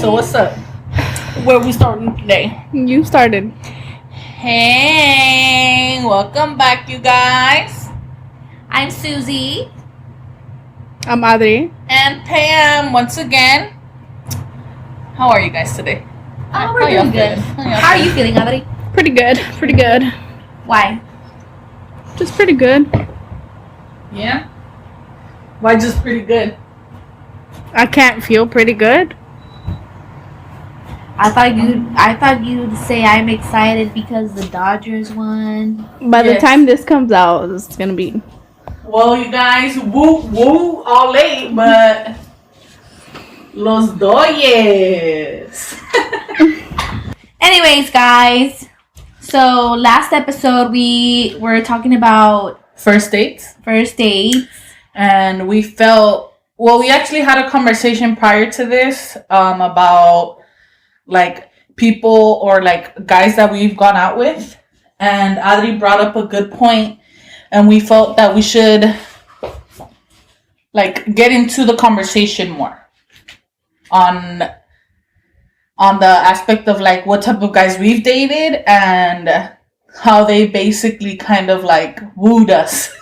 So what's up? Where we starting today? You started. Hey, welcome back, you guys. I'm Susie. I'm Adri. And Pam, once again. How are you guys today? Oh, we're doing good. How are you feeling, Adri? Pretty good. Pretty good. Why? Just pretty good. Yeah? Why just pretty good? I can't feel pretty good. I thought you'd say I'm excited because the Dodgers won. By the time this comes out, it's gonna be. Well, you guys, woo all late, but Los Dodgers. Anyways, guys. So last episode we were talking about First dates. And we felt, well, we actually had a conversation prior to this about like people or like guys that we've gone out with. And Adri brought up a good point, and we felt that we should like get into the conversation more on the aspect of like what type of guys we've dated and how they basically kind of like wooed us.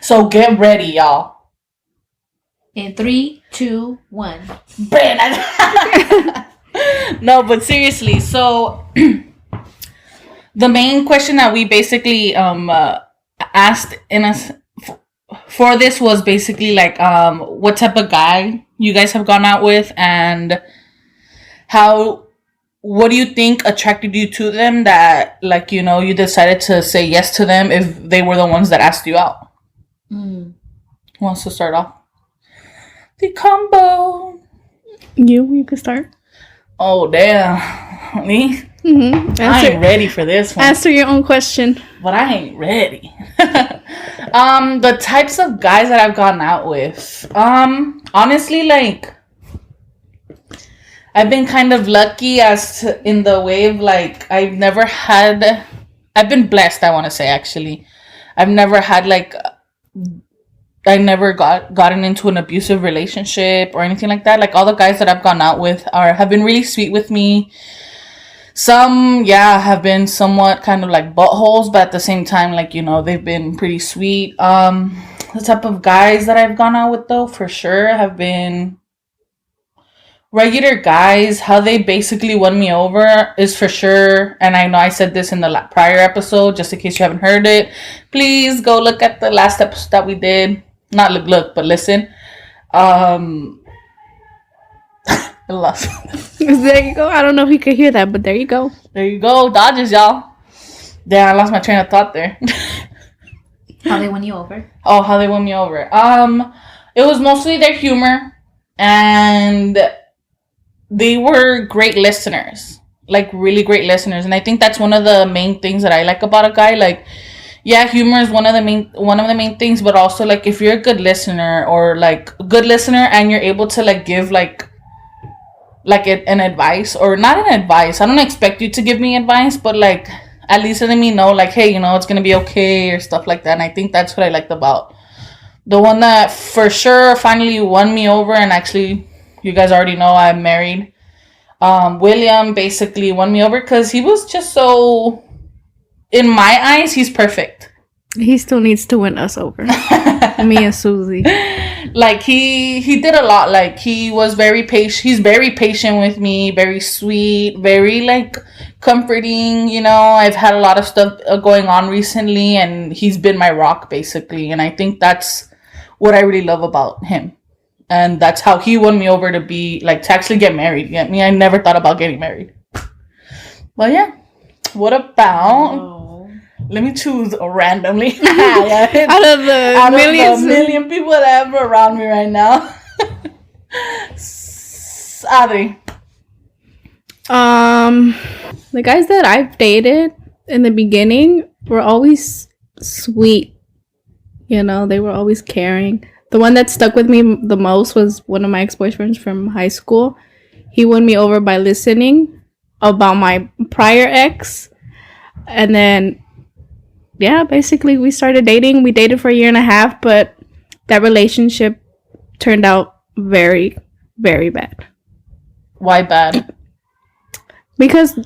So get ready, y'all. in 3, 2, 1. No, but seriously, so the main question that we basically asked in us for this was basically like what type of guy you guys have gone out with, and what do you think attracted you to them that, like, you know, you decided to say yes to them if they were the ones that asked you out? Who wants to start off? The combo. You could start. Oh, damn. Me? Mm-hmm. I ain't ready for this one. Answer your own question. But I ain't ready. The types of guys that I've gone out with. Honestly, like, I've been kind of lucky in the way of like, I've been blessed, I want to say, actually. I've never had like, I never gotten into an abusive relationship or anything like that. Like, all the guys that I've gone out with have been really sweet with me. Some, have been somewhat kind of like buttholes, but at the same time, like, you know, they've been pretty sweet. The type of guys that I've gone out with, though, for sure, have been regular guys. How they basically won me over is for sure, and I know I said this in the prior episode, just in case you haven't heard it, please go look at the last episode that we did. Not look, but listen. I lost. There you go. I don't know if you could hear that, but there you go. There you go, Dodgers, y'all. Damn, I lost my train of thought there. How they won you over? Oh, how they won me over. It was mostly their humor, and they were great listeners, like really great listeners. And I think that's one of the main things that I like about a guy. Like, yeah, humor is one of the main things, but also like if you're a good listener or like a good listener and you're able to like give like an advice, or not an advice. I don't expect you to give me advice, but like at least letting me know like, hey, you know, it's gonna be okay or stuff like that. And I think that's what I liked about the one that for sure finally won me over. And actually, you guys already know I'm married. William basically won me over because he was just so, in my eyes, he's perfect. He still needs to win us over. Me and Susie. Like, he did a lot. Like, he was very patient. He's very patient with me. Very sweet. Very, like, comforting. You know, I've had a lot of stuff going on recently, and he's been my rock, basically. And I think that's what I really love about him. And that's how he won me over to actually get married. Get me? I never thought about getting married. But yeah. What about... Let me choose randomly. Out of the million people that I have around me right now. Adri. The guys that I've dated in the beginning were always sweet. You know, they were always caring. The one that stuck with me the most was one of my ex-boyfriends from high school. He won me over by listening about my prior ex. And then, basically we started dating. We dated for 1.5 years, but that relationship turned out very, very bad. Why bad? Because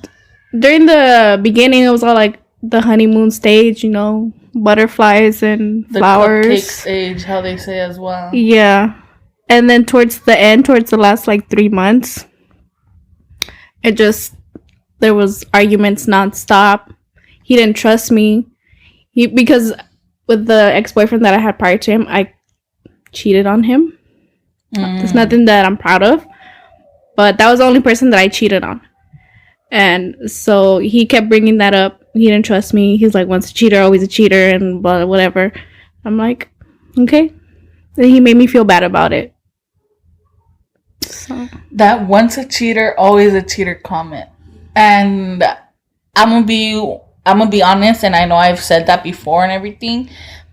during the beginning, it was all like the honeymoon stage, you know, butterflies and The flowers. cupcake stage, how they say as well. Yeah. And then towards the end, towards the last like 3 months, it just, there was arguments nonstop. He didn't trust me. Because with the ex-boyfriend that I had prior to him, I cheated on him. It's nothing that I'm proud of, but that was the only person that I cheated on. And so he kept bringing that up. He didn't trust me. He's like, once a cheater, always a cheater, and blah, whatever. I'm like, okay. And he made me feel bad about it. So That once a cheater, always a cheater comment. And I'm gonna be honest, and I know I've said that before and everything,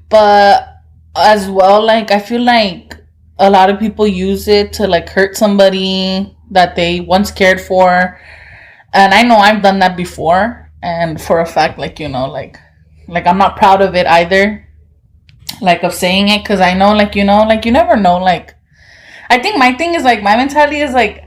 but as well, like I feel like a lot of people use it to like hurt somebody that they once cared for. And I know I've done that before, and for a fact, like, you know, like I'm not proud of it either, like of saying it, because I know, like, you know, like you never know. Like I think my thing is like, my mentality is like,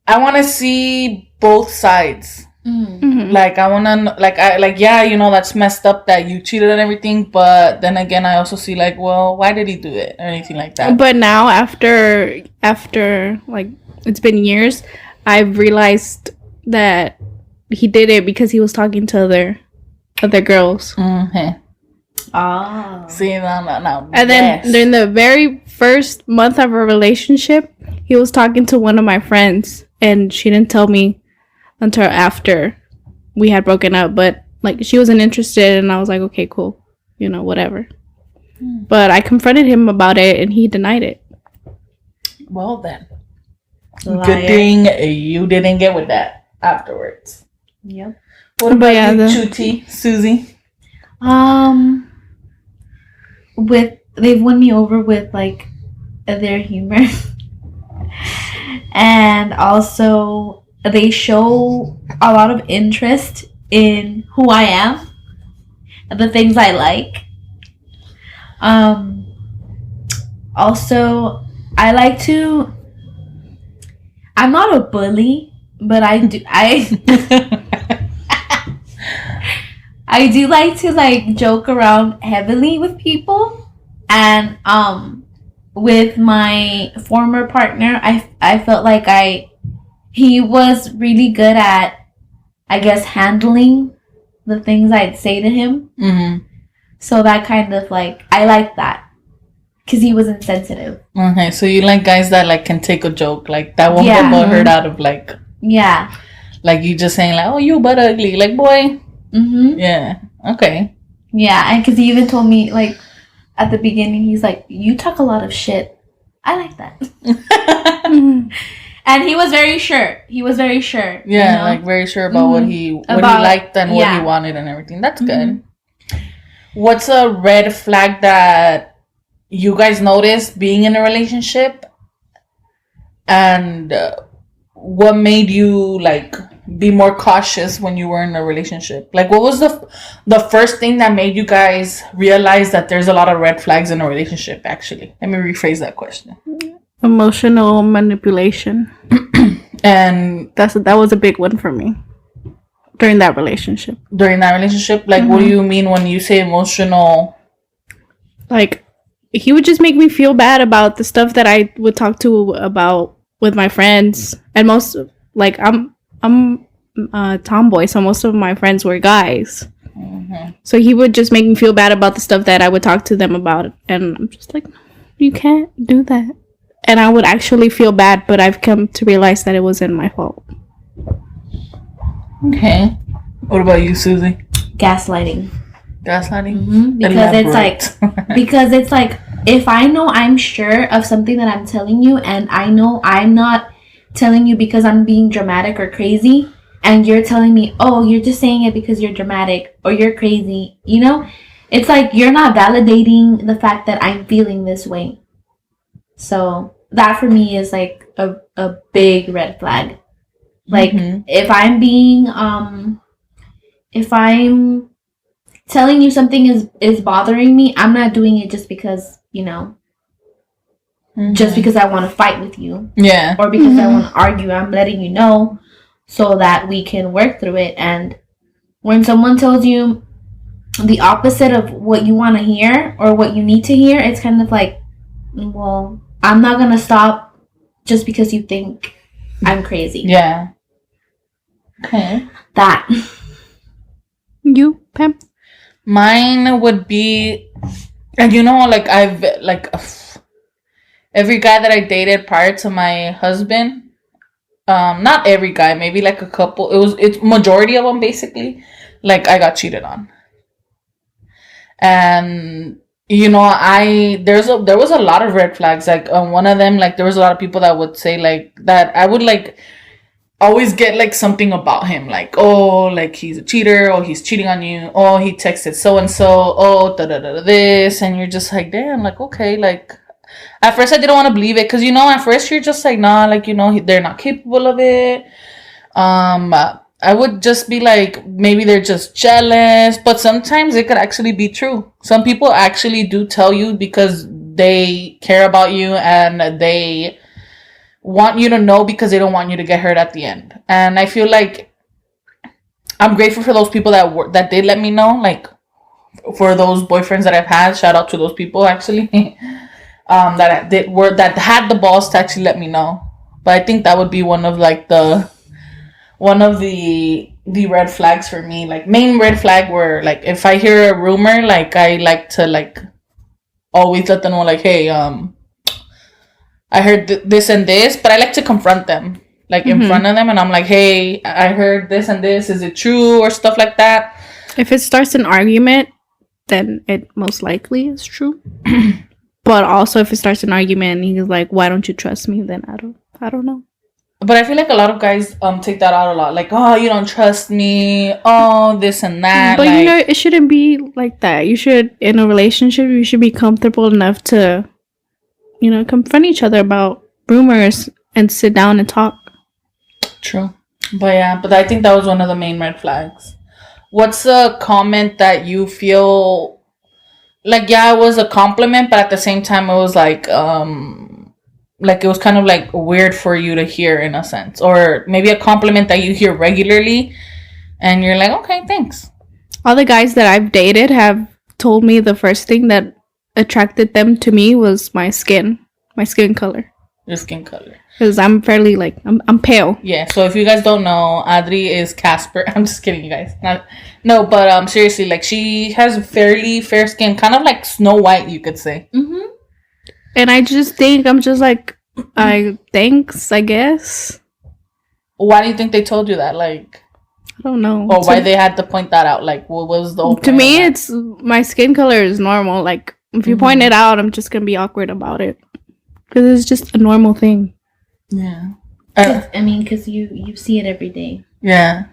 I want to see both sides. Like I want to, yeah, you know, that's messed up that you cheated and everything, but then again, I also see like, well, why did he do it or anything like that? but now after like it's been years, I've realized that he did it because he was talking to other girls. Mm-hmm. Oh. See, now. And then yes. during the very first month of our relationship, he was talking to one of my friends, and she didn't tell me until after we had broken up. But like, she wasn't interested, and I was like, okay, cool, you know, whatever. But I confronted him about it, and he denied it. Well then, Liar. good thing you didn't get with that afterwards. Yep. What about But yeah, you, the- Chuti, Susie? They've won me over with like their humor, and also they show a lot of interest in who I am, and the things I like. Also, I like to. I'm not a bully, but I do. I do like to like joke around heavily with people, and with my former partner, I felt like he was really good at, I guess, handling the things I'd say to him. Mm-hmm. So that kind of like, I like that because he was insensitive. Okay, so you like guys that like can take a joke, like that won't Yeah. get hurt out of like Yeah. you just saying like, oh, you but ugly, like boy. Mm-hmm. Yeah. Okay. Yeah, and because he even told me like at the beginning, he's like, "You talk a lot of shit." I like that. And he was very sure. He was very sure. Yeah, you know? like very sure about what he About- liked and what yeah. he wanted and everything. That's good. What's a red flag that you guys noticed being in a relationship, and what made you like be more cautious when you were in a relationship? Like, what was the first thing that made you guys realize that there's a lot of red flags in a relationship? Actually, let me rephrase that question. Emotional manipulation. And That was a big one for me during that relationship. during that relationship, like, what do you mean when you say emotional? Like, he would just make me feel bad about the stuff that I would talk to about with my friends, and most like I'm a tomboy, so most of my friends were guys. So he would just make me feel bad about the stuff that I would talk to them about, and I'm just like, you can't do that. And I would actually feel bad, but I've come to realize that it wasn't my fault. Okay. What about you, Susie? Gaslighting. Gaslighting? Because it's like if I know I'm sure of something that I'm telling you, and I know I'm not telling you because I'm being dramatic or crazy, and you're telling me, oh, you're just saying it because you're dramatic or you're crazy, you know, it's like you're not validating the fact that I'm feeling this way. So that for me is like a big red flag. Like if I'm being if I'm telling you something is bothering me, I'm not doing it just because, you know, just because I want to fight with you. Yeah. Or because I want to argue. I'm letting you know so that we can work through it. And when someone tells you the opposite of what you want to hear or what you need to hear, it's kind of like, well, I'm not going to stop just because you think I'm crazy. Yeah. Okay. That. You, Pam? Mine would be, and like every guy that I dated prior to my husband, not every guy, maybe like a couple. It's majority of them basically. Like I got cheated on, and there was a lot of red flags. Like one of them, like there was a lot of people that would say like that I would like always get like something about him, like, oh, like he's a cheater, oh, he's cheating on you, oh, he texted so and so, oh, this, and you're just like, damn, like, okay, like at first I didn't want to believe it because at first you're just like, nah, like they're not capable of it. I would just be like, maybe they're just jealous, but sometimes it could actually be true. Some people actually do tell you because they care about you and they want you to know because they don't want you to get hurt at the end. And I feel like I'm grateful for those people that did let me know, like for those boyfriends that I've had. Shout out to those people actually that had the balls to actually let me know. But I think that would be one of the red flags for me. Like main red flag were like if I hear a rumor, like I like to like always let them know like, hey, I heard this and this, but I like to confront them, like in front of them, and I'm like, hey, I heard this and this. Is it true or stuff like that? If it starts an argument, then it most likely is true. But also, if it starts an argument and he's like, "Why don't you trust me?" Then I don't know. But I feel like a lot of guys take that out a lot, like, oh, you don't trust me, oh, this and that. But like, it shouldn't be like that. You should, in a relationship, you should be comfortable enough to, confront each other about rumors and sit down and talk. True. But I think that was one of the main red flags. What's a comment that you feel like, yeah, it was a compliment, but at the same time it was like it was kind of like weird for you to hear in a sense, or maybe a compliment that you hear regularly and you're like, okay, thanks. All the guys that I've dated have told me the first thing that attracted them to me was my skin color. Your skin color. Because I'm fairly like, I'm pale. Yeah, so if you guys don't know, Adri is Casper. I'm just kidding, you guys. But seriously, like she has fairly fair skin, kind of like Snow White, you could say. Mm-hmm. And I just think, I'm just like, thanks, I guess. Why do you think they told you that? Like, I don't know. Or why they had to point that out? Like, what was the whole To me, it's my skin color is normal. Like, if you point it out, I'm just gonna be awkward about it because it's just a normal thing. Yeah. I mean, because you see it every day. Yeah.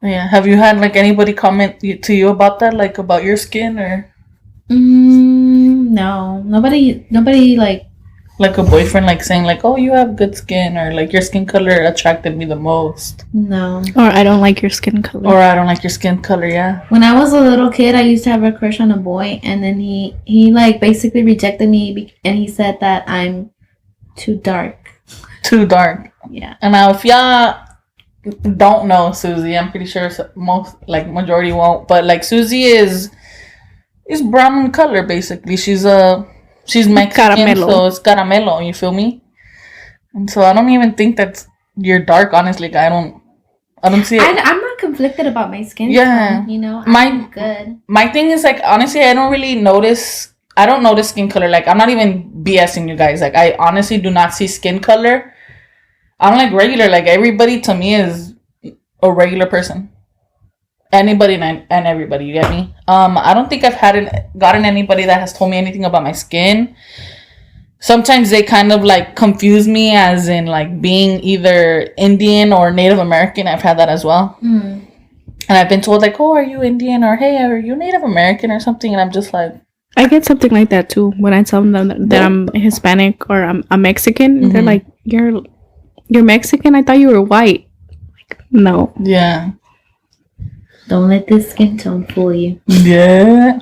Yeah. Have you had like anybody comment to you about that, like about your skin, or? No, nobody like a boyfriend like saying like, oh, you have good skin, or like your skin color attracted me the most. No. Or I don't like your skin color. Or I don't like your skin color. Yeah. When I was a little kid, I used to have a crush on a boy, and then he like basically rejected me, and he said that I'm too dark. Too dark. Yeah. And now if y'all don't know Susie, I'm pretty sure most majority won't, but like Susie is brown in color basically. She's Mexican, caramelo. so it's caramelo. You feel me? And so I don't even think that you're dark. Honestly, I don't see it. I'm not conflicted about my skin. Yeah, tone, I'm good. My thing is like, honestly, I don't notice skin color. Like, I'm not even BSing you guys. Like, I honestly do not see skin color. I'm like regular. Like, everybody to me is a regular person. Anybody and everybody, you get me? I don't think I've gotten anybody that has told me anything about my skin. Sometimes they kind of like confuse me as in like being either Indian or Native American. I've had that as well. And I've been told like, oh, are you Indian? Or hey, are you Native American or something? And I'm just like, I get something like that too when I tell them that I'm Hispanic or I'm a Mexican. Mm-hmm. They're like, you're Mexican? I thought you were white. Like, no. Yeah. Don't let this skin tone fool you. Yeah.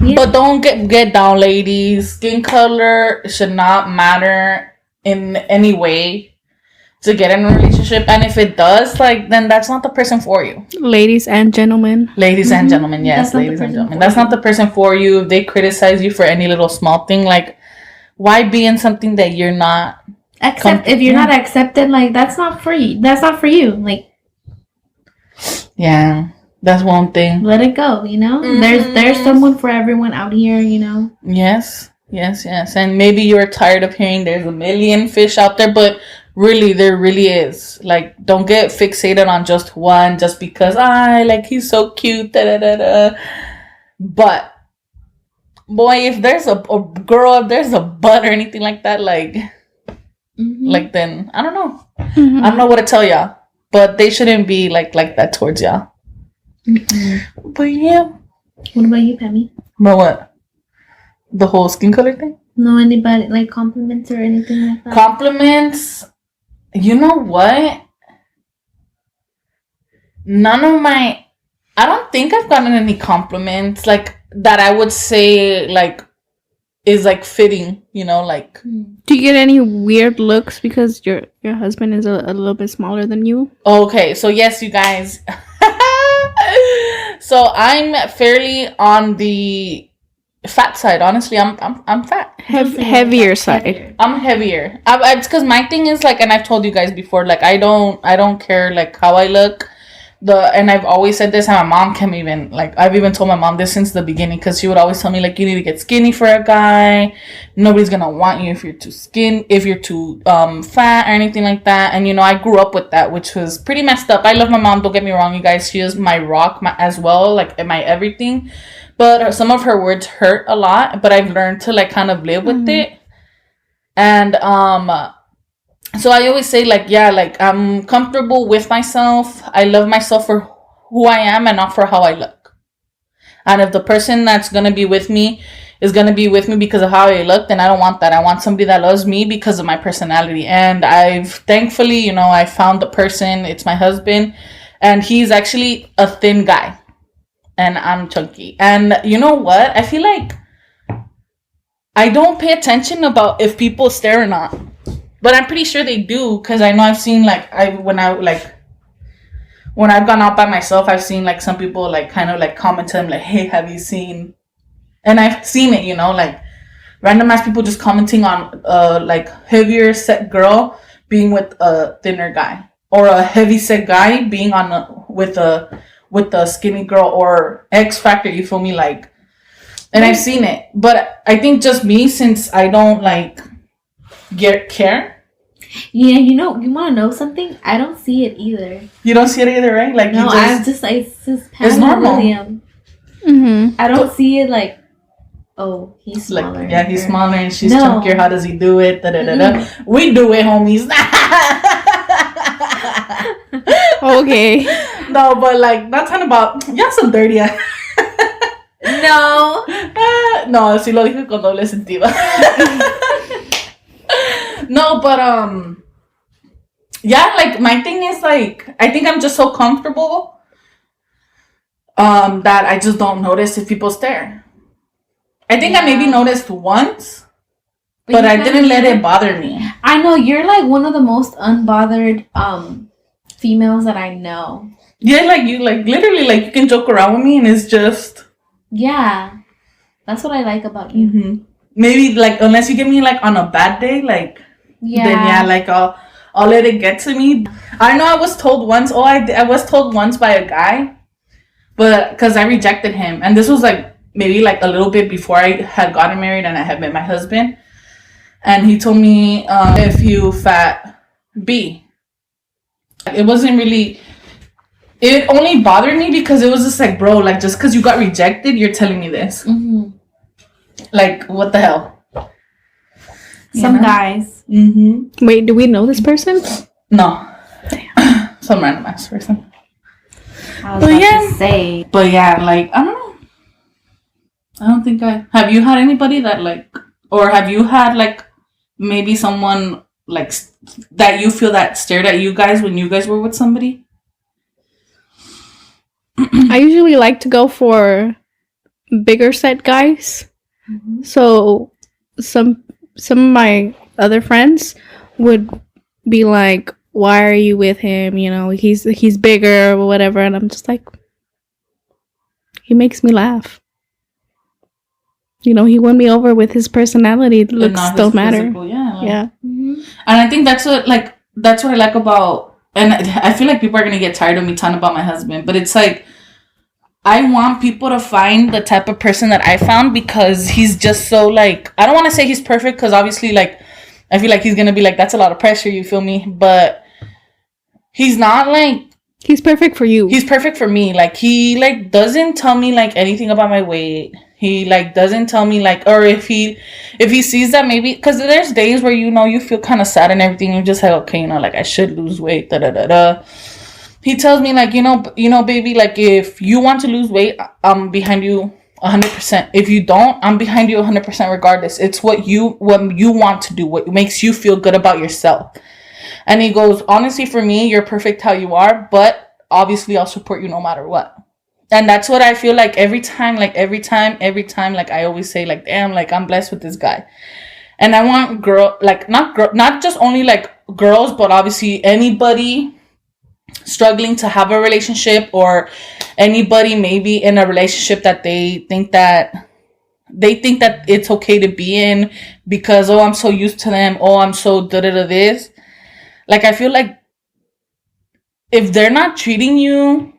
Yeah. But don't get down, ladies. Skin color should not matter in any way to get in a relationship. And if it does, like, then that's not the person for you. Ladies and gentlemen. Ladies and Mhm. gentlemen, yes, That's not the ladies and person gentlemen. for That's you. not the person for you. If they criticize you for any little small thing, like, why be in something that you're not? If you're not accepted, like that's not for you. That's not for you. Like Yeah, that's one thing. let it go. You know, there's someone for everyone out here. You know. Yes, yes, yes. And maybe you're tired of hearing there's a million fish out there, but really, there really is. Like, don't get fixated on just one just because, like, he's so cute, da da da da. But, boy, if there's a girl, if there's a butt or anything like that, like, then, I don't know. Mhm. I don't know what to tell y'all. But they shouldn't be, like that towards y'all. But, yeah. What about you, Pammy? But what? The whole skin color thing? No, anybody like compliments or anything like that? Compliments. You know what? I don't think I've gotten any compliments like that I would say like is like fitting, you know, like Do you get any weird looks because your husband is a little bit smaller than you? okay, so yes, you guys. So I'm fairly on the fat side, honestly. I'm fat. Heavier side. I'm heavier. It's because my thing is like, and I've told you guys before, like I don't care like how I look. And I've always said this, and my mom can even like I've even told my mom this since the beginning because she would always tell me like you need to get skinny for a guy. Nobody's gonna want you if you're too fat or anything like that. And you know I grew up with that, which was pretty messed up. I love my mom. Don't get me wrong, you guys. She is my rock, as well, like my everything. But some of her words hurt a lot. But I've learned to like kind of live with it. And so I always say like, yeah, like I'm comfortable with myself. I love myself for who I am and not for how I look. And if the person that's going to be with me is going to be with me because of how I look, then I don't want that. I want somebody that loves me because of my personality. And I've thankfully, you know, I found the person. It's my husband. And he's actually a thin guy. And I'm chunky. And you know what? I feel like I don't pay attention about if people stare or not. But I'm pretty sure they do because I know I've seen like when I've gone out by myself, I've seen like some people like kind of like comment to them like, hey, have you seen? And I've seen it, you know, like random ass people just commenting on like heavier set girl being with a thinner guy, or a heavy set guy being with a skinny girl, or X Factor. You feel me? Like, and I've seen it, but I think just me, since I don't like care. Yeah, you know, you want to know something? I don't see it either. You don't see it either, right? Like, no, it's just Pamela it's normal. William. Mm-hmm. I don't see it like, oh, he's smaller. Like, yeah, he's smaller and she's No. chunkier. How does he do it? Da, da, da, da. We do it, homies. Okay. No, but like, not talking about, ya son dirty. No. No, sí lo dije con doble sentido. No, but yeah, like my thing is like I think I'm just so comfortable that I just don't notice if people stare. I think I maybe noticed once, but I didn't let it bother me. I know you're like one of the most unbothered females that I know. Yeah, like you like literally like you can joke around with me and it's just that's what I like about you. Maybe like unless you get me like on a bad day, like then yeah, like I'll let it get to me. I know I was told once. I was told once by a guy, but because I rejected him, and this was like maybe like a little bit before I had gotten married and I had met my husband, and he told me if you fat B. It wasn't really. It only bothered me because it was just like, bro, like just because you got rejected, you're telling me this. Like, what the hell? Some guys. Wait, do we know this person? No. Some random ass person. I was about to say. But yeah, like, I don't know. I don't think have you had anybody that like, or have you had like maybe someone like that you feel that stared at you guys when you guys were with somebody? I usually like to go for bigger set guys. Mhm. So some of my other friends would be like, "Why are you with him? You know, he's bigger or whatever." And I'm just like, he makes me laugh. You know, he won me over with his personality. And Looks not don't his matter. physical, yeah. Yeah. Mhm. And I think that's what I like about, and I feel like people are gonna get tired of me talking about my husband, but it's like I want people to find the type of person that I found, because he's just so like, I don't want to say he's perfect, because obviously like I feel like he's gonna be like, that's a lot of pressure, you feel me? But he's not like, He's perfect for you. he's perfect for me. Like he like doesn't tell me like anything about my weight. He like doesn't tell me like, or if he sees that maybe, because there's days where you know you feel kind of sad and everything, you're just like, okay, you know, like I should lose weight, da da da da. He tells me like, you know, baby, like if you want to lose weight, I'm behind you 100%. If you don't, I'm behind you 100% regardless. It's what you want to do, what makes you feel good about yourself. And he goes, honestly, for me, you're perfect how you are, but obviously I'll support you no matter what. And that's what I feel like every time, like I always say like, damn, like I'm blessed with this guy. And I want not just only like girls, but obviously anybody struggling to have a relationship, or anybody maybe in a relationship that they think that it's okay to be in, because, oh, I'm so used to them, oh, I'm so da da da this. Like, I feel like if they're not treating you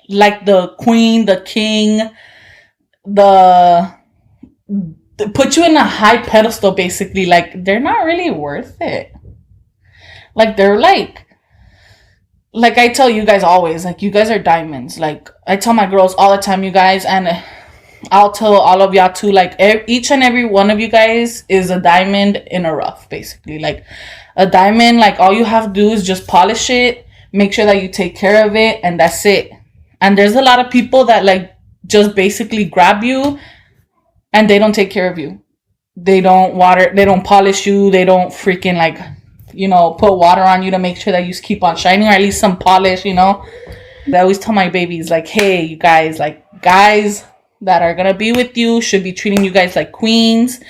like the queen, the king, put you in a high pedestal, basically, like, they're not really worth it. Like, they're like I tell you guys always, like, you guys are diamonds. Like, I tell my girls all the time, you guys, and I'll tell all of y'all too, like, each and every one of you guys is a diamond in a rough, basically. Like, a diamond, like, all you have to do is just polish it, make sure that you take care of it, and that's it. And there's a lot of people that, like, just basically grab you, and they don't take care of you. They don't polish you, they don't freaking, like, you know, put water on you to make sure that you keep on shining, or at least some polish, you know. I always tell my babies, like, hey, you guys, like, guys that are gonna be with you should be treating you guys like queens.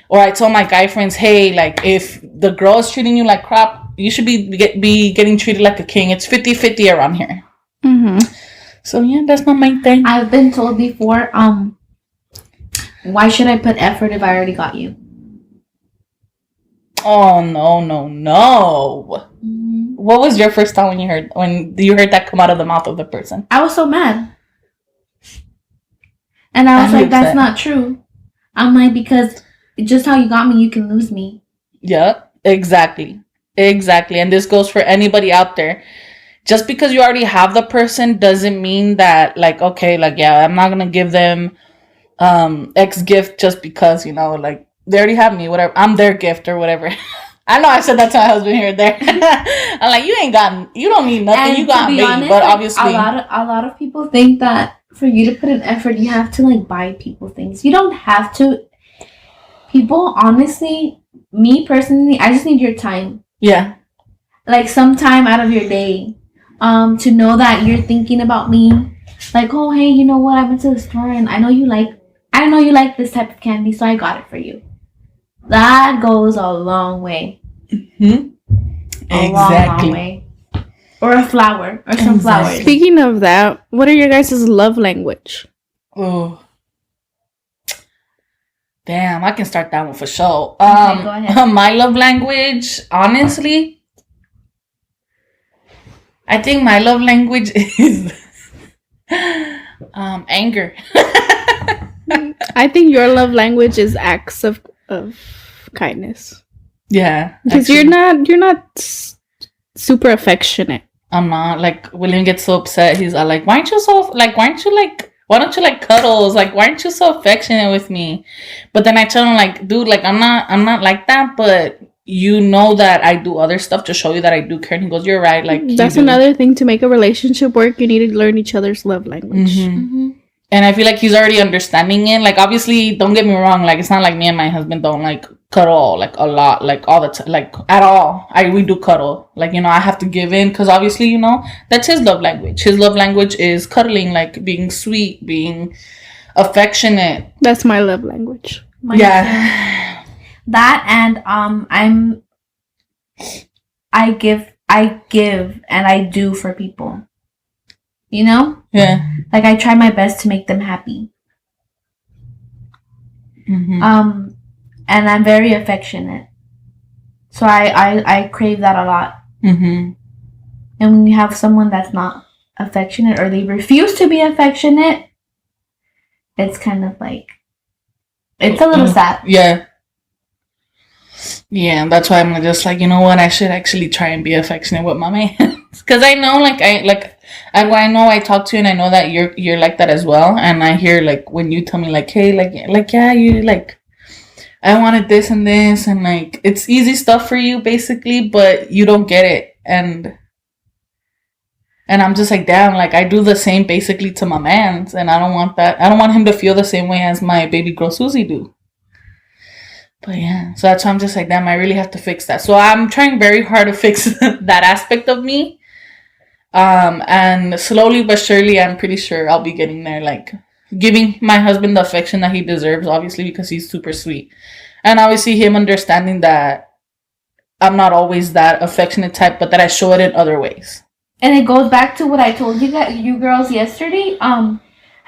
Or I tell my guy friends, hey, like, if the girl is treating you like crap, you should be getting treated like a king. It's 50-50 around here. Mm-hmm. So yeah, that's my main thing. I've been told before, why should I put effort if I already got you? Oh no. What was your first time when you heard that come out of the mouth of the person? I was so mad. And I was like, that's not true. I'm like, because just how you got me, you can lose me. Yeah, exactly. And this goes for anybody out there. Just because you already have the person doesn't mean that, like, okay, like, yeah, I'm not gonna give them X gift just because, you know, like, they already have me, whatever. I'm their gift or whatever. I know I said that to my husband here and there. I'm like, you don't need nothing. And you got me. Honest, but like, obviously, a lot of people think that for you to put in effort, you have to, like, buy people things. You don't have to. People, honestly, me personally, I just need your time. Yeah. Like, some time out of your day, to know that you're thinking about me. Like, oh, hey, you know what? I went to the store and I know you like this type of candy, so I got it for you. That goes a long way. Mm-hmm. Long way. Or a flower. Or some flowers. Speaking of that, what are your guys' love language? Oh. Damn, I can start that one for sure. Okay, go ahead. My love language, honestly, I think my love language is anger. I think your love language is acts of kindness. Yeah, because you're not super affectionate. I'm not. Like, William gets so upset. He's like, why don't you like cuddles? Like, why aren't you so affectionate with me? But then I tell him, like, dude, like, I'm not like that, but you know that I do other stuff to show you that I do care. And he goes, you're right. Like, that's another thing to make a relationship work. You need to learn each other's love language. Mm-hmm. Mm-hmm. And I feel like he's already understanding it. Like, obviously, don't get me wrong. Like, it's not like me and my husband don't, like, cuddle, like, a lot, like, all the time, like, at all. We do cuddle. Like, you know, I have to give in because obviously, you know, that's his love language. His love language is cuddling, like, being sweet, being affectionate. That's my love language. Mine Yeah. too. That and I give and I do for people. You know? Yeah. Like I try my best to make them happy. Mm-hmm. And I'm very affectionate. So I crave that a lot. Mm-hmm. And when you have someone that's not affectionate or they refuse to be affectionate, it's kind of like, it's a little sad. Yeah. Yeah, that's why I'm just like, you know what? I should actually try and be affectionate with my man, because I know, I know I talk to you, and I know that you're like that as well. And I hear like when you tell me like, hey, like yeah, you like, I wanted this and this, and like it's easy stuff for you basically, but you don't get it, and I'm just like, damn, like I do the same basically to my mans, and I don't want that. I don't want him to feel the same way as my baby girl Susie do. But yeah, so that's why I'm just like, damn, I really have to fix that. So I'm trying very hard to fix that aspect of me. And slowly but surely, I'm pretty sure I'll be getting there, like giving my husband the affection that he deserves, obviously, because he's super sweet. And obviously him understanding that I'm not always that affectionate type, but that I show it in other ways. And it goes back to what I told you girls yesterday.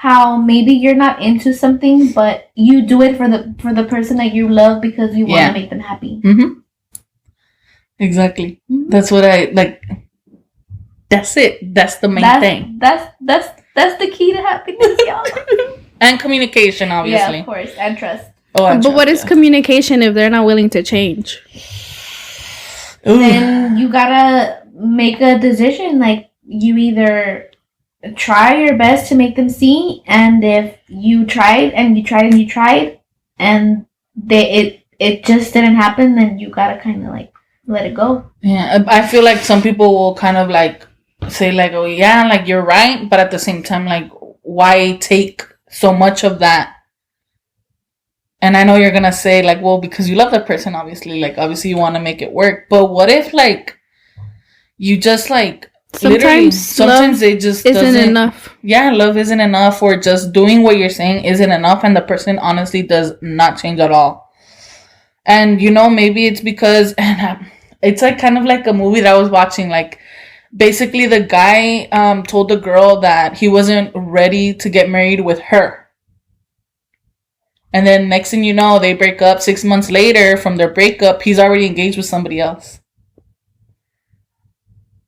How maybe you're not into something, but you do it for the person that you love because you want to make them happy. Mm-hmm. Exactly. Mm-hmm. That's what I like. That's it. That's the main thing. That's the key to happiness, y'all. And communication, obviously. Yeah, of course, and trust. Oh, and but what is communication if they're not willing to change? Ooh. Then you gotta make a decision. Like you either try your best to make them see, and if you tried and you tried and you tried, and it just didn't happen, then you gotta kind of like let it go. Yeah, I feel like some people will kind of like say like, oh yeah, like you're right, but at the same time, like why take so much of that? And I know you're gonna say like, well, because you love that person, obviously, like obviously you want to make it work. But what if like you just like sometimes it just isn't enough. Yeah, love isn't enough, or just doing what you're saying isn't enough, and the person honestly does not change at all. And you know, maybe it's because, and it's like kind of like a movie that I was watching. Like basically, the guy told the girl that he wasn't ready to get married with her. And then next thing you know, they break up. 6 months later from their breakup, he's already engaged with somebody else.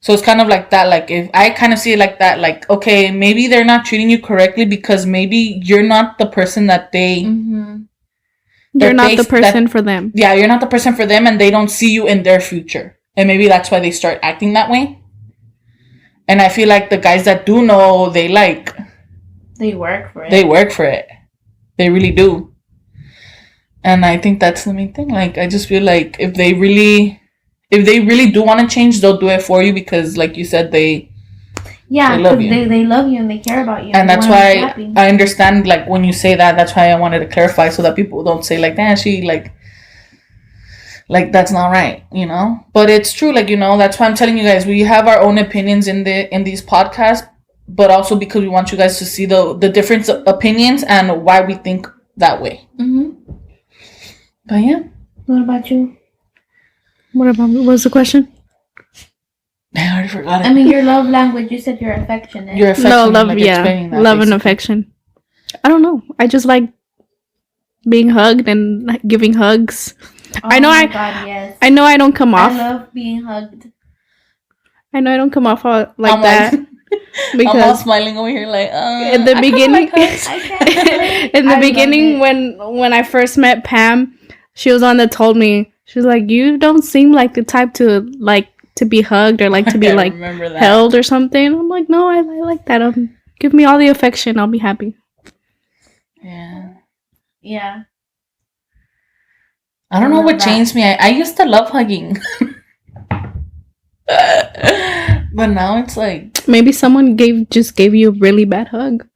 So it's kind of like that. Like if I kind of see it like that, like, okay, maybe they're not treating you correctly because maybe you're not the person that they... Mm-hmm. You're not the person for them. Yeah, you're not the person for them, and they don't see you in their future. And maybe that's why they start acting that way. And I feel like the guys that do know, they work for it. They work for it. They really do. And I think that's the main thing. Like, I just feel like if they really do want to change, they'll do it for you because, like you said, they love you. They love you and they care about you. And that's why I understand, like, when you say that, that's why I wanted to clarify so that people don't say, like, damn, she, like, that's not right, you know? But it's true, like, you know, that's why I'm telling you guys, we have our own opinions in these podcasts, but also because we want you guys to see the different opinions and why we think that way. Mm-hmm. But yeah. What about you? What was the question? I already forgot it. I mean, your love language, you said you're affectionate. You're affectionate. No, love, like yeah. That, love and affection. I don't know. I just like being hugged and giving hugs. Oh I know my God, yes. I know I don't come off. I love being hugged. I know I don't come off like I'm that. Because I'm all smiling over here like, in the beginning, in the beginning when I first met Pam, she was the one that told me, she was like, you don't seem like the type to like to be hugged or like to be like held or something. I'm like, no, I like that. Give me all the affection, I'll be happy. Yeah. I don't know what changed me. I used to love hugging. But now it's like, maybe someone just gave you a really bad hug.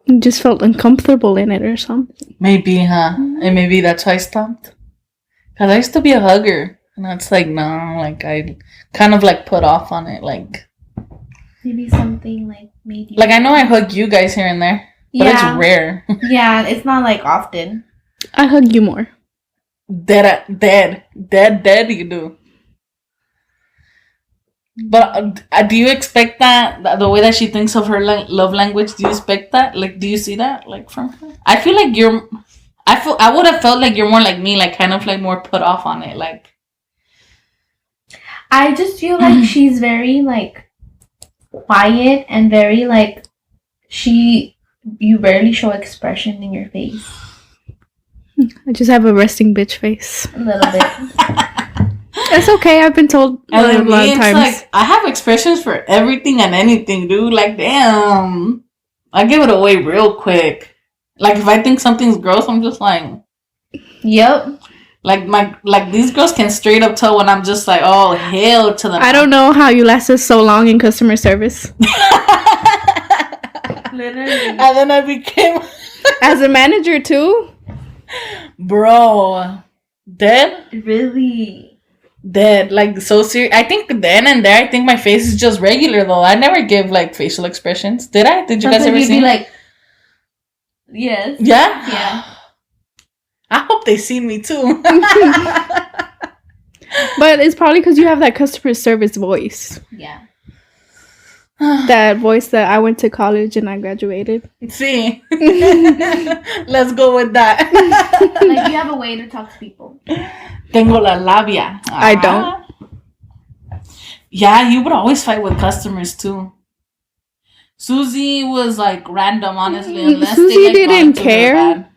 You just felt uncomfortable in it or something. Maybe, huh? Mm-hmm. And maybe that's why I stopped. Because I used to be a hugger. And it's like, no, like I kind of like put off on it. Like maybe something like maybe. Like I know I hug you guys here and there. But it's rare. Yeah, it's not like often. I hug you more. Dead, you do. But do you expect that the way that she thinks of her love language? Do you expect that? Like, do you see that like from her? I feel like you're. I would have felt like you're more like me, like kind of like more put off on it. Like, I just feel like she's very like quiet and very like you rarely show expression in your face. I just have a resting bitch face. A little bit. It's okay. I've been told a lot of times. Like, I have expressions for everything and anything, dude. Like, damn, I give it away real quick. Like, if I think something's gross, I'm just like, yep. Like these girls can straight up tell when I'm just like, oh, hell to them. I don't know how you lasted so long in customer service. Literally. And then I became as a manager too. Bro, dead. Really. Dead, like so serious. I think then and there, I think my face is just regular though. I never give like facial expressions. Did I? Did you guys ever see? Like, yes. Yeah. Yeah. I hope they see me too. But it's probably because you have that customer service voice. Yeah. That voice that I went to college and I graduated. See, let's go with that. Like you have a way to talk to people. Tengo la labia. I don't. Yeah, you would always fight with customers too. Susie was like random, honestly. Unless Susie they, like, didn't gone to her care. bad.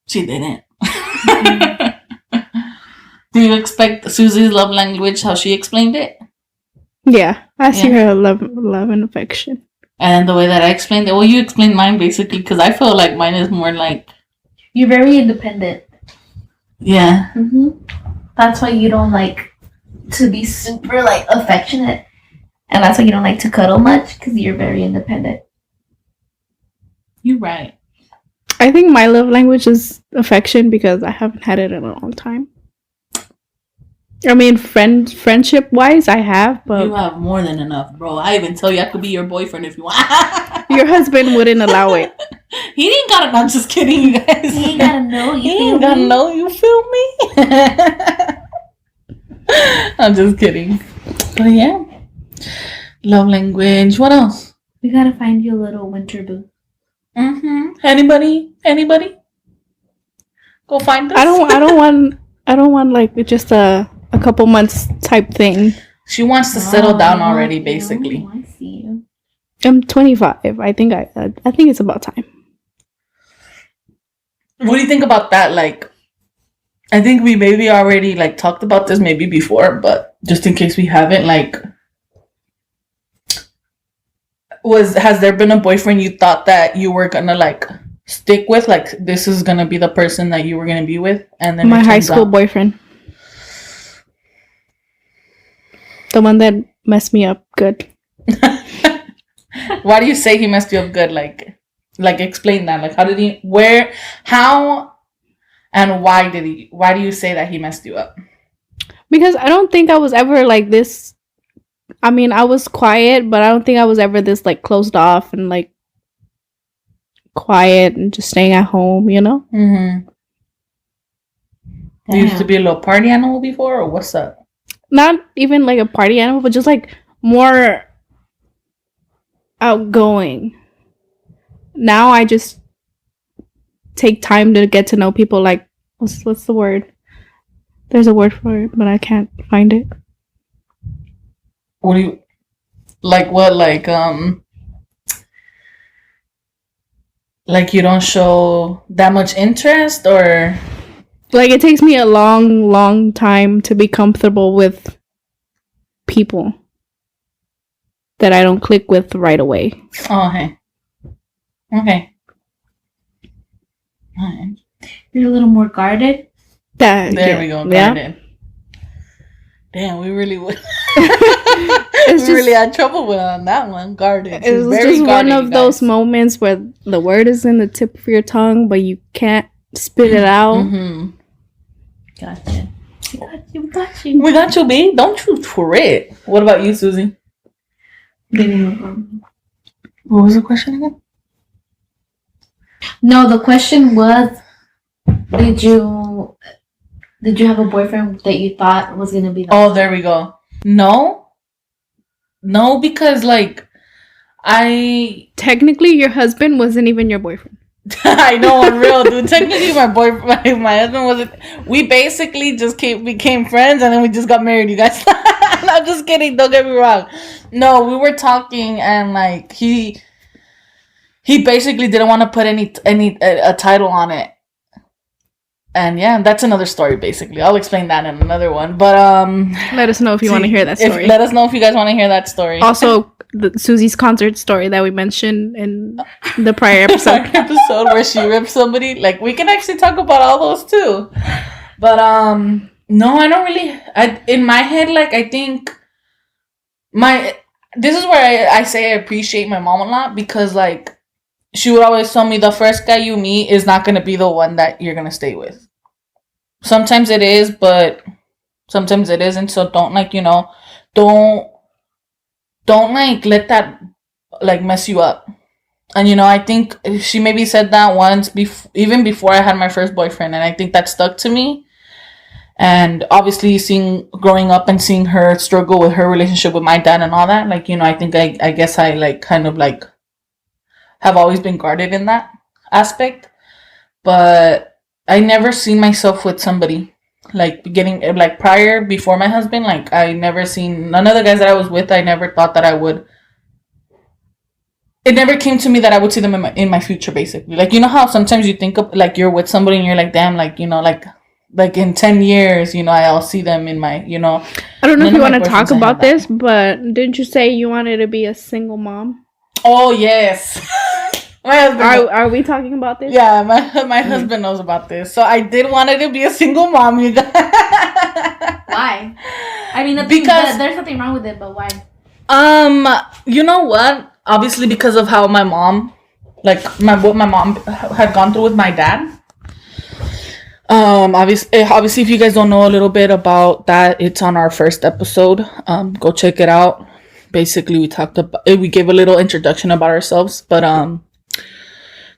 She didn't. Do you expect Susie's love language how she explained it? Yeah, I see her love and affection. And the way that I explained it, well, you explained mine basically because I feel like mine is more like you're very independent. Yeah. Mm-hmm. That's why you don't like to be super like affectionate, and that's why you don't like to cuddle much because you're very independent. You're right. I think my love language is affection because I haven't had it in a long time. I mean, friendship wise, I have, but you have more than enough, bro. I even tell you I could be your boyfriend if you want. Your husband wouldn't allow it. He ain't gotta. I'm just kidding, you guys. He ain't gotta know. He ain't gotta know. You feel me? I'm just kidding. But yeah, love language. What else? We gotta find you a little winter boo. Anybody? Go find us. I don't want like just a couple months type thing. She wants to settle down already, basically. Oh, I see you. I'm 25. I think it's about time. What do you think about that? Like, I think we maybe already like talked about this maybe before, but just in case we haven't, like, has there been a boyfriend you thought that you were gonna like stick with? Like, this is gonna be the person that you were gonna be with, and then my high school boyfriend, the one that messed me up good. Why do you say he messed you up good? Like explain that. Like, how, and why do you say that he messed you up? Because I don't think I was ever like this. I mean, I was quiet, but I don't think I was ever this like closed off and like quiet and just staying at home, you know? Mm-hmm. You used to be a little party animal before, or what's up? Not even like a party animal, but just like more outgoing. Now I just take time to get to know people. Like, what's the word? There's a word for it, but I can't find it. What do you like? What like you don't show that much interest, or like it takes me a long time to be comfortable with people that I don't click with right away. Oh, okay. Alright. You're a little more guarded. There we go. Guarded. Yeah. Damn, we really would. Really had trouble with on that one. Guarded. It was just one of those moments where the word is in the tip of your tongue, but you can't spit it out. Mm-hmm. Gotcha. We got you. We got you, B. Don't you fret. What about you, Susie? What was the question again? No, the question was, did you have a boyfriend that you thought was gonna be the Oh, there we go. No, because like I Technically, your husband wasn't even your boyfriend. I know, unreal, dude. Technically, my husband wasn't. We basically just became friends, and then we just got married. You guys, I'm just kidding. Don't get me wrong. No, we were talking, and like he basically didn't want to put a title on it. And yeah, that's another story. Basically, I'll explain that in another one. But Let us know if you want to hear that story. Let us know if you guys want to hear that story. Also, Susie's concert story that we mentioned in the prior episode. Where she ripped somebody. Like, we can actually talk about all those too. But no, I don't really. In my head, like, I think this is where I say I appreciate my mom a lot, because like she would always tell me the first guy you meet is not gonna be the one that you're gonna stay with. Sometimes it is, but sometimes it isn't. So don't don't like let that like mess you up. And I think she maybe said that once even before I had my first boyfriend, and I think that stuck to me. And obviously growing up and seeing her struggle with her relationship with my dad and all that, like, I think I guess I like kind of like have always been guarded in that aspect. But I never seen myself with somebody like before my husband. Like, I never seen none of the guys that I was with. I never thought that I would. It never came to me that I would see them in my future, basically. Like, you know how sometimes you think of like you're with somebody and you're like, damn, like, like in 10 years, I'll see them in my, I don't know if you want to talk about this, but didn't you say you wanted to be a single mom? Oh, yes. My husband are we talking about this? Yeah, my husband knows about this. So I did want to be a single mom, you guys. Why? I mean, because there's nothing wrong with it, but why? You know what? Obviously, because of how my mom, like what my mom had gone through with my dad. Obviously, if you guys don't know a little bit about that, it's on our first episode. Go check it out. Basically, we gave a little introduction about ourselves, but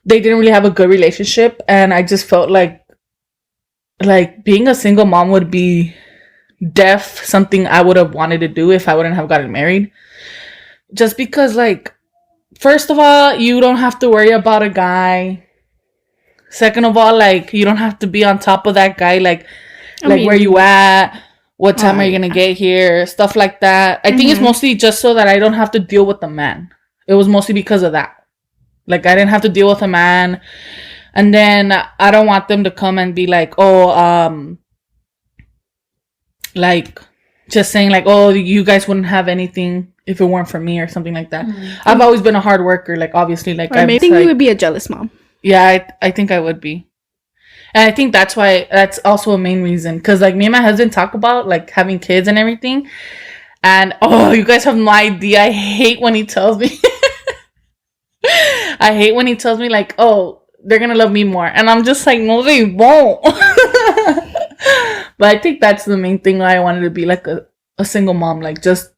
they didn't really have a good relationship, and I just felt like being a single mom would be something I would have wanted to do if I wouldn't have gotten married. Just because, like, first of all, you don't have to worry about a guy. Second of all, like, you don't have to be on top of that guy, like where you at, what time are you gonna get here, stuff like that. I think it's mostly just so that I don't have to deal with the man. It was mostly because of that. Like, I didn't have to deal with a man. And then I don't want them to come and be like, like, just saying like, oh, you guys wouldn't have anything if it weren't for me or something like that. I've always been a hard worker, like, obviously, like, I think you would be a jealous mom. Yeah, I think I would be. And I think that's also a main reason. Because, like, me and my husband talk about, like, having kids and everything. And, you guys have no idea. I hate when he tells me. I hate when he tells me, like, oh, they're going to love me more. And I'm just like, no, they won't. But I think that's the main thing why I wanted to be, like, a single mom. Like, just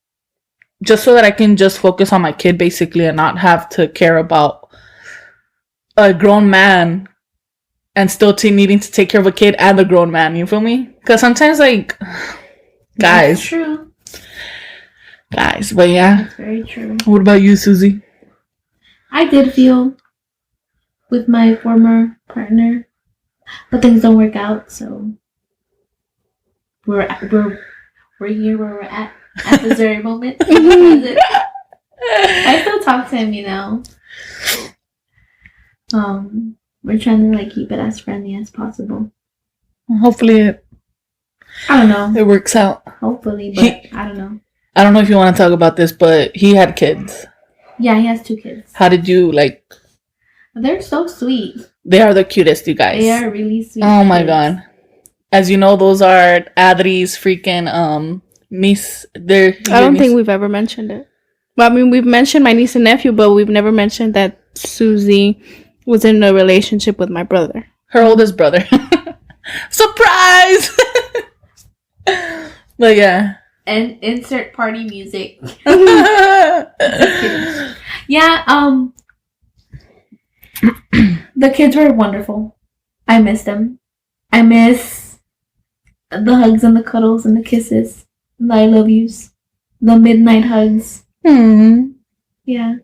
so that I can just focus on my kid, basically, and not have to care about a grown man and still needing to take care of a kid and a grown man. You feel me? Because sometimes, like, guys. That's true. Guys, but yeah. That's very true. What about you, Susie? I did feel with my former partner, but things don't work out, so we're here where we're at this very moment. I still talk to him, We're trying to, like, keep it as friendly as possible. Hopefully I don't know. It works out. Hopefully, but I don't know. I don't know if you want to talk about this, but he had kids. Yeah, he has 2 kids. How did you, like... They're so sweet. They are the cutest, you guys. They are really sweet. Oh, my God. As you know, those are Adri's freaking niece. I don't think we've ever mentioned it. Well, I mean, we've mentioned my niece and nephew, but we've never mentioned that Susie was in a relationship with my brother. Her oldest brother. Surprise! But yeah. And insert party music. Yeah, The kids were wonderful. I miss them. I miss the hugs and the cuddles and the kisses. The I love yous. The midnight hugs. Yeah.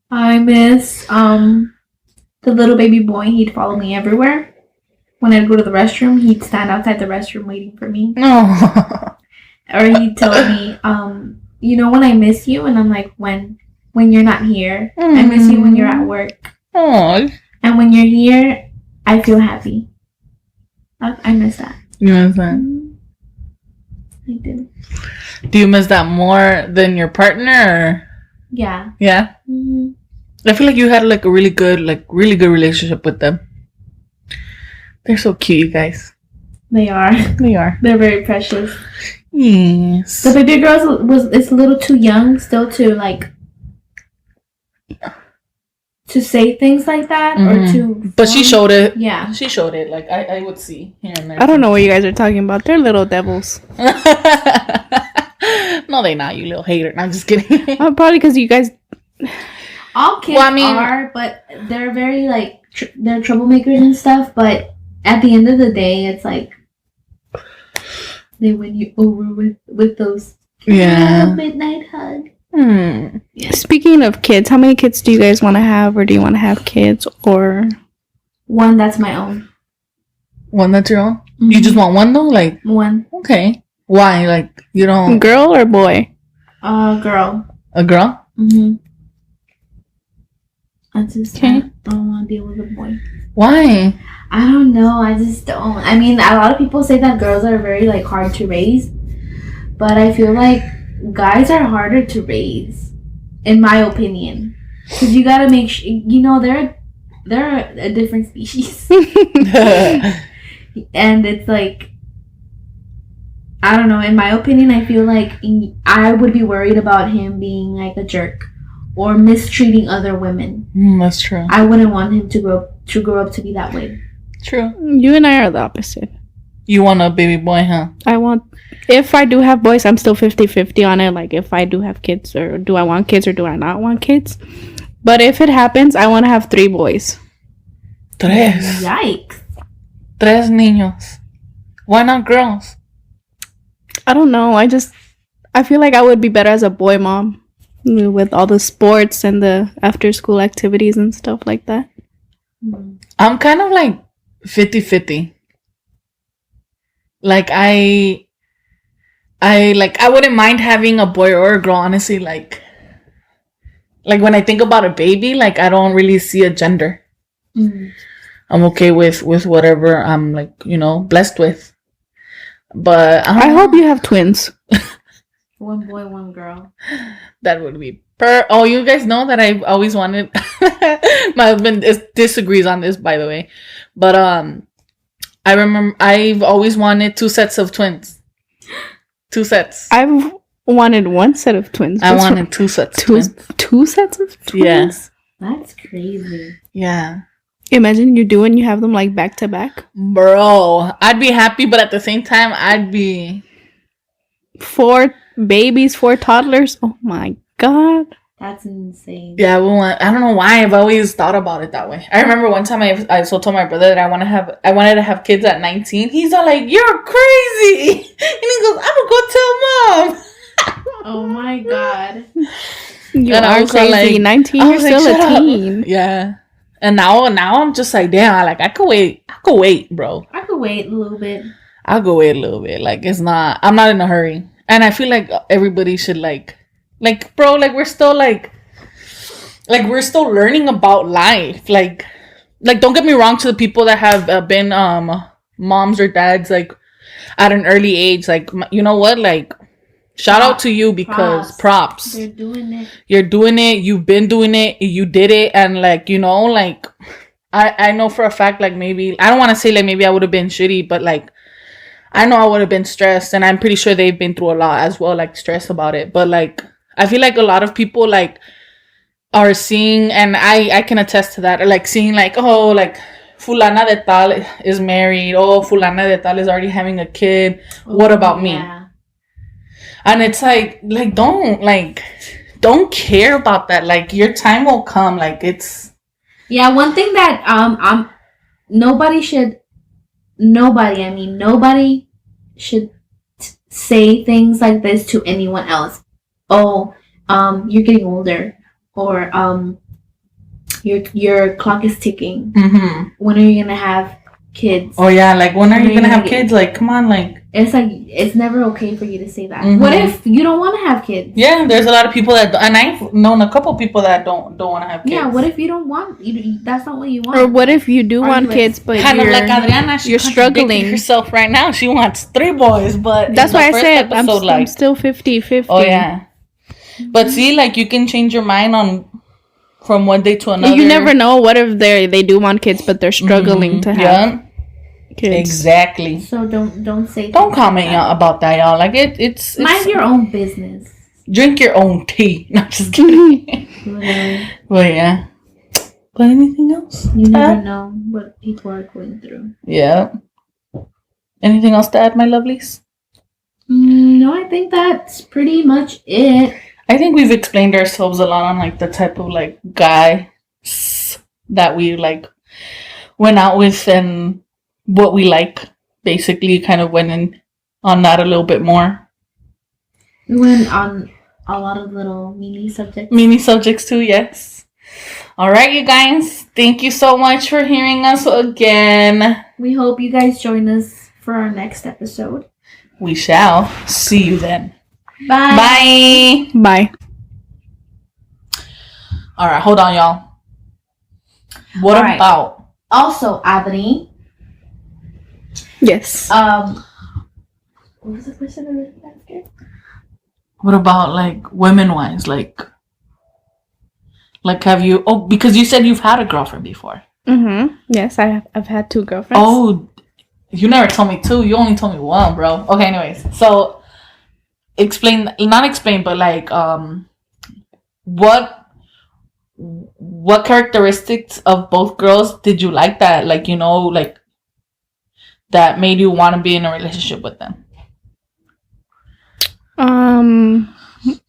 I miss the little baby boy. He'd follow me everywhere. When I'd go to the restroom, he'd stand outside the restroom waiting for me. Oh. Or he'd tell me, you know when I miss you? And I'm like, when you're not here. I miss you when you're at work. Oh. And when you're here, I feel happy. I miss that. You miss that? I do. Do you miss that more than your partner? Or? Yeah. Yeah. Mm-hmm. I feel like you had like a really good relationship with them. They're so cute, you guys. They are. They are. They're very precious. Yes. The baby girl is a little too young still to like to say things like that or to. But she showed it. Yeah. She showed it. Like I would see here and there. I don't know what you guys are talking about. They're little devils. No, they not. You little hater. No, I'm just kidding. Probably because you guys. All kids are, but they're very like they're troublemakers and stuff. But at the end of the day, it's like they win you over with those midnight hug. Yeah. Speaking of kids, how many kids do you guys want to have, or do you want to have kids, or one that's my own? One that's your own? Mm-hmm. You just want one though? Like one. Okay. Why? Like you don't girl or boy? Girl. A girl? Mm-hmm. I just don't want to deal with a boy. Why? I don't know. I just don't. I mean, a lot of people say that girls are very like hard to raise, but I feel like guys are harder to raise, in my opinion, because you gotta make sure you know they're a different species, and it's like I don't know. In my opinion, I feel like I would be worried about him being like a jerk or mistreating other women. That's true. I wouldn't want him to grow up to be that way. True. You and I are the opposite. You want a baby boy, huh? If I do have boys, I'm still 50-50 on it. Like, if I do have kids, or do I want kids, or do I not want kids? But if it happens, I want to have 3 boys. Tres. Yikes. Tres niños. Why not girls? I don't know. I feel like I would be better as a boy mom with all the sports and the after school activities and stuff like that. I'm kind of like 50-50. Like I wouldn't mind having a boy or a girl, honestly. Like when I think about a baby, like I don't really see a gender. I'm okay with whatever I'm like, blessed with. But I hope you have twins. One boy, one girl. That would be oh, you guys know that I've always wanted. My husband disagrees on this, by the way, but I remember I've always wanted 2 sets of twins. 2 sets. I've wanted 1 set of twins. I wanted 2 sets. Two sets of twins. Yeah. That's crazy. Yeah. Imagine you do and you have them like back to back. Bro, I'd be happy, but at the same time, I'd be 4 babies, 4 toddlers. Oh my god. That's insane. Yeah, I don't know why I've always thought about it that way. I remember one time I also told my brother that I wanted to have kids at 19. He's all like, "You're crazy," and he goes, "I'm gonna go tell mom." Oh my god. You And I are was crazy. like, 19, I you're was like, still "Shut a up." teen. Yeah. And now I'm just like, damn, like I could wait, bro. I could wait a little bit. I'll go wait a little bit. Like I'm not in a hurry. And I feel like everybody should like bro, like we're still we're still learning about life. Like don't get me wrong, to the people that have been moms or dads like at an early age, like, you know what, like shout out to you, because props. They're doing it. You're doing it. You've been doing it. You did it. And like, like I know for a fact, like maybe, I don't want to say like maybe I would have been shitty, but like I know I would have been stressed, and I'm pretty sure they've been through a lot as well, like stressed about it. But like, I feel like a lot of people like are seeing, and I can attest to that, or like seeing like, oh, like fulana de tal is married. Oh, fulana de tal is already having a kid. What about me? And it's like don't care about that. Like your time will come. Like it's Yeah, one thing that nobody should nobody should say things like this to anyone else. Oh, you're getting older, or your clock is ticking. Mm-hmm. When are you gonna have kids? Oh yeah, like when are you gonna have get- kids? Like, come on, like. It's like it's never okay for you to say that. Mhm. What if you don't want to have kids? Yeah, there's a lot of people that, and I've known a couple people that don't want to have kids. Yeah, what if you don't want? That's not what you want. Or what if you do Are want you kids, but Kind of you're, like Adriana, she you're contradicted struggling. herself right now. She wants 3 boys, but That's in the why I first said I'm episode, still 50-50. oh yeah. But see, like you can change your mind on from one day to another. You never know. What if they do want kids, but they're struggling to have Yeah, kids? exactly. So don't say. Don't things comment like that. y'all about that, y'all. Like it's Mind your own business. drink your own tea. Not just kidding. Literally. But yeah. But anything else? You never know what people are going through. Yeah. Anything else to add, my lovelies? No, I think that's pretty much it. I think we've explained ourselves a lot on like the type of like guy that we like went out with and what we like. Basically, kind of went in on that a little bit more. We went on a lot of little mini subjects. Mini subjects too, yes. All right, you guys. Thank you so much for hearing us again. We hope you guys join us for our next episode. We shall see you then. Bye. Bye. Bye. All right, hold on, y'all. What All right. about? Also, Abney, Yes. what was the question I was asking? What about like women wise? Like have you? Oh, because you said you've had a girlfriend before. Yes, I've had 2 girlfriends. Oh, you never told me 2. You only told me 1, bro. Okay, anyways, so not explain, but like what characteristics of both girls did you like that, like, you know, like that made you want to be in a relationship with them?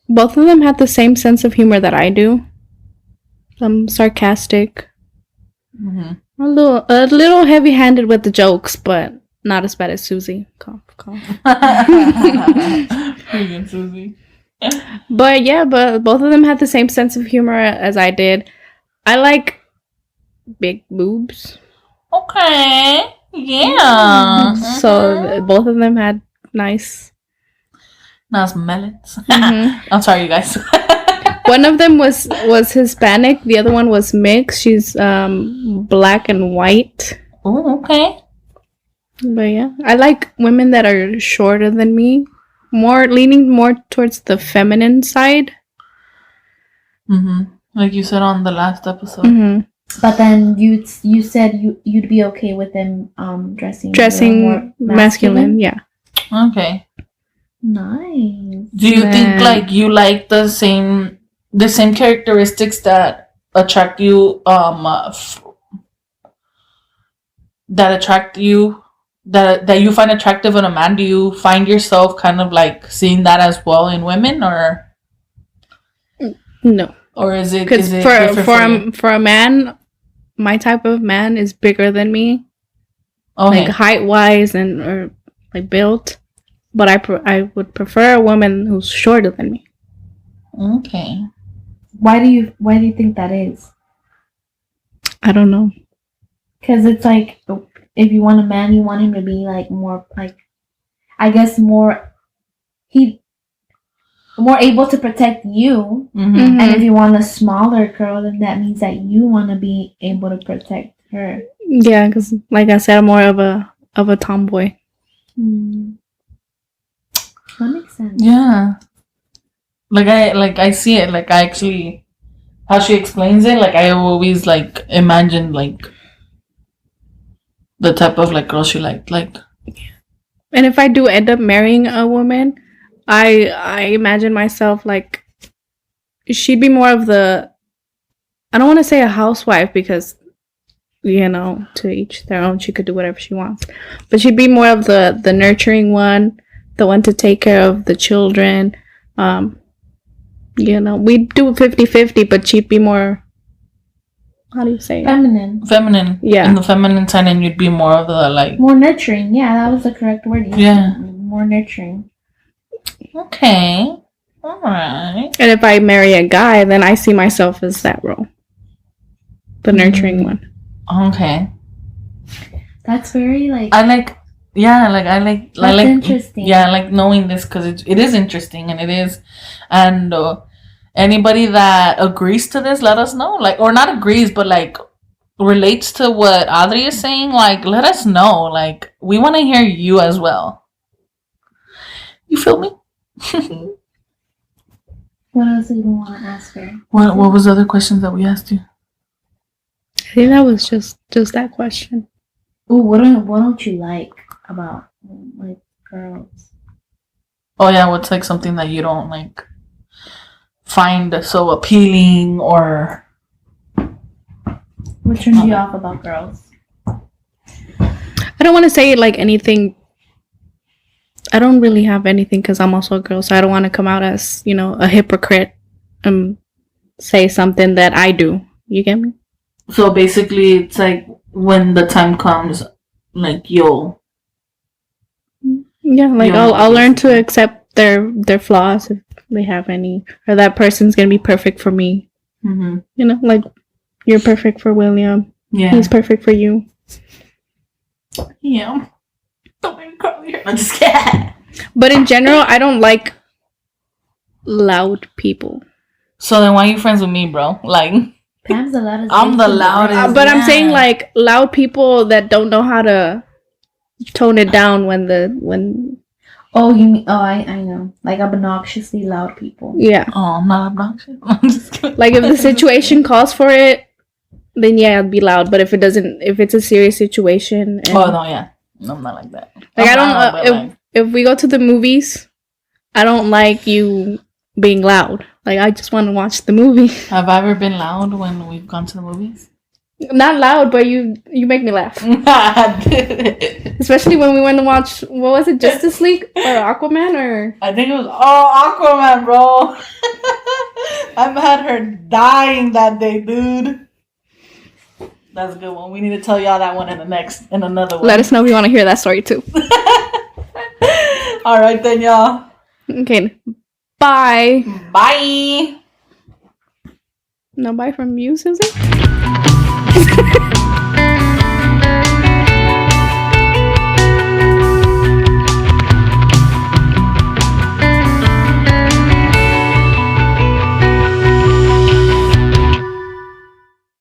Both of them had the same sense of humor that I do. I'm sarcastic, Mm-hmm. a little heavy-handed with the jokes, but not as bad as Susie. Cough. Freaking Susie. But yeah, but both of them had the same sense of humor as I did. I like big boobs, Okay. Yeah. so both of them had nice. Nice melons. Mhm. I'm sorry, you guys. One of them was Hispanic. The other one was mixed. She's black and white. Oh, okay. But yeah, I like women that are shorter than me, leaning more towards the feminine side. Mm-hmm. Like you said on the last episode. Mm-hmm. But then you said you'd be okay with them dressing a little more Masculine. Yeah. Okay. Nice. Do you think Man. like you like the same characteristics that attract you that you find attractive in a man? Do you find yourself kind of like seeing that as well in women, or No, is it because different you? for a man, my type of man is bigger than me, Okay. like height wise or like built. But I would prefer a woman who's shorter than me. Okay. Why do you think that is? I don't know. Because it's like, if you want a man, you want him to be like more like, I guess more able to protect you. Mm-hmm. And if you want a smaller girl, then that means that you want to be able to protect her. Yeah, because like I said, I'm more of a tomboy. That makes sense. Yeah. I see it. Like I actually, how she explains it, like I always like imagine like the type of like girl she liked. Like And if I do end up marrying a woman, I imagine myself like she'd be more of the, I don't want to say a housewife because, you know, to each their own, she could do whatever she wants. But she'd be more of the nurturing one, the one to take care of the children. You know, we'd do 50-50, but she'd be more how do you say it? Feminine. Yeah. In the feminine sign, and you'd be more of the like. More nurturing. Yeah, that was the correct word. Yeah. More nurturing. Okay. All right. And if I marry a guy, then I see myself as that role, the nurturing one. Okay. That's very like. I like. Yeah, like I like. I That's like. interesting. Yeah, I like knowing this because it is interesting and it is, and anybody that agrees to this, let us know. Like, or not agrees, but like relates to what Adri is saying. Like, let us know. Like, we want to hear you as well. You feel me? What else do you want to ask her? What was the other questions that we asked you? I think that was just that question. Ooh, what don't you like about like girls? Oh yeah, what's like something that you don't like find so appealing or What turns you off about girls? I don't want to say like anything. I don't really have anything because I'm also a girl, so I don't want to come out as, you know, a hypocrite and say something that I do. You get me? so basically it's like when the time comes, like you'll Yeah, like Yeah, I'll learn to basically. accept their flaws if they have any, or that person's gonna be perfect for me. mm-hmm. You know, like you're perfect for William. Yeah. He's perfect for you. Yeah. Don't make me cry here. I'm just kidding. But in general, I don't like loud people. So then why are you friends with me, bro? Like Pam's the loudest. I'm the bitch in world. loudest. But I'm Yeah. saying like loud people that don't know how to tone it down when Oh, you mean? Oh, I know. Like obnoxiously loud people. yeah. Oh, I'm not obnoxious. I'm just kidding. Like if the situation calls for it, then yeah, I'd be loud. But if it doesn't, if it's a serious situation, and, Oh no, yeah. No, I'm not like that. like I I'm don't loud, but, like, if we go to the movies, I don't like you being loud. Like I just want to watch the movie. have I ever been loud when we've gone to the movies? Not loud, but you make me laugh. Especially when we went to watch, what was it, Justice League or Aquaman or I think it was Aquaman, bro. I've had her dying that day, dude. That's a good one. We need to tell y'all that one in another one. let us know if you want to hear that story too. All right then, y'all. Okay. Bye. Bye. No bye from you, Susie?